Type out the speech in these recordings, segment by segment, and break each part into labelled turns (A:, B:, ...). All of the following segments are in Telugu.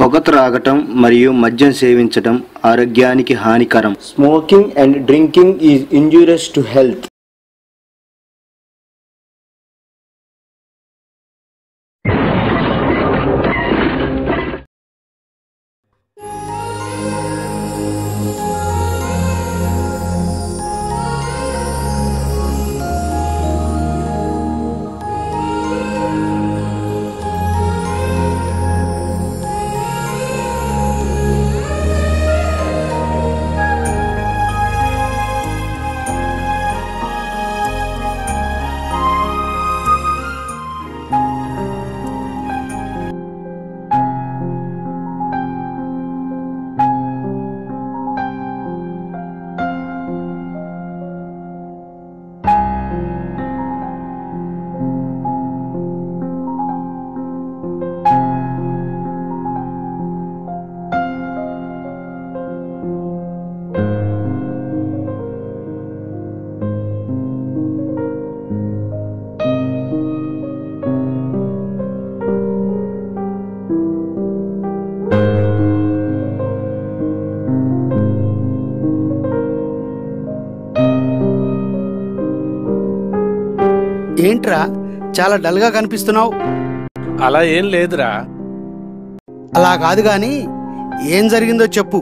A: పొగ త్రాగటం మరియు మద్యం సేవించటం ఆరోగ్యానికి హానికరం. Smoking and drinking is injurious to health.
B: ఏంట్రా చాలా డల్గా కనిపిస్తున్నావు?
C: అలా ఏం లేదురా.
B: అలా కాదు గాని ఏం జరిగిందో చెప్పు.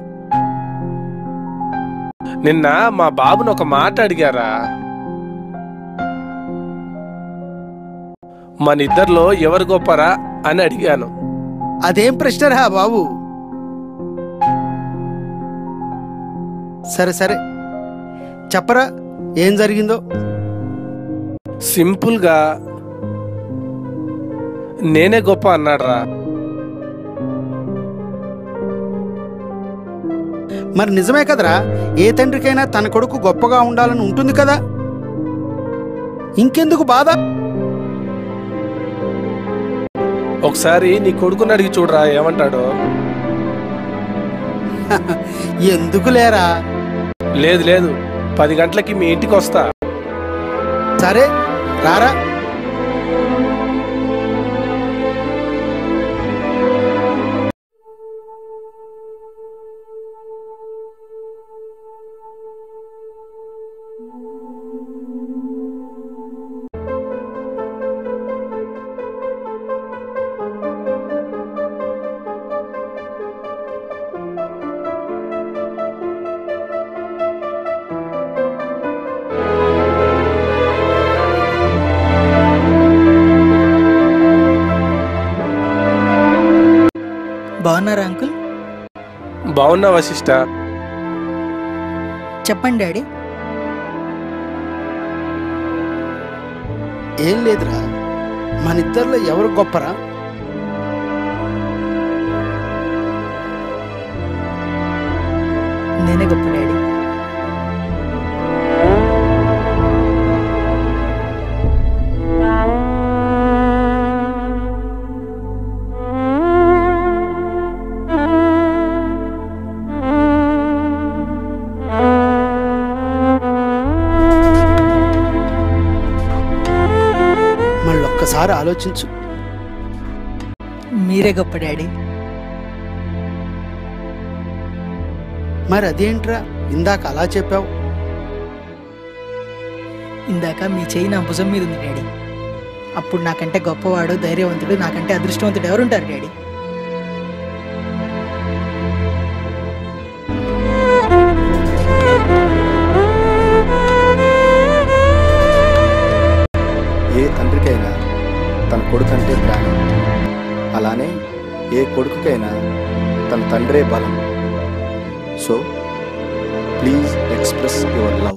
C: నిన్న మా బాబుని ఒక మాట అడిగారా. మనిద్దరిలో ఎవరు గొప్పరా అని అడిగాను.
B: అదేం ప్రశ్నరా బాబు? సరే సరే చెప్పరా ఏం జరిగిందో.
C: సింపుల్గా నేనే గొప్ప అన్నాడ్రా.
B: మరి నిజమే కదరా, ఏ తండ్రికైనా తన కొడుకు గొప్పగా ఉండాలని ఉంటుంది కదా, ఇంకెందుకు బాధ?
C: ఒకసారి నీ కొడుకుని అడిగి చూడరా ఏమంటాడో.
B: ఎందుకు లేరా?
C: లేదు లేదు, 10 గంటలకి మీ ఇంటికి వస్తా.
B: సరే రారా.
D: బాగున్నారా అంకుల్?
C: బాగున్నా వశిష్ట.
D: చెప్పండి డాడీ.
B: ఏం లేదురా, మనిద్దరిలో ఎవరు గొప్పరా?
D: నేనే గొప్ప డాడీ.
B: మళ్ళొక్కసారి ఆలోచించు.
D: మీరే గొప్ప డాడీ.
B: మరి అదేంట్రా ఇందాక అలా చెప్పావు?
D: ఇందాక మీ చెయ్యి నా భుజం మీద ఉంది డాడీ. అప్పుడు నాకంటే గొప్పవాడు, ధైర్యవంతుడు, నాకంటే అదృష్టవంతుడు ఎవరుంటారు డాడీ?
A: ఏ తండ్రికైనా తన కొడుకంటే ప్రాణం, అలానే ఏ కొడుకుకైనా తన తండ్రే బలం. So please express your love.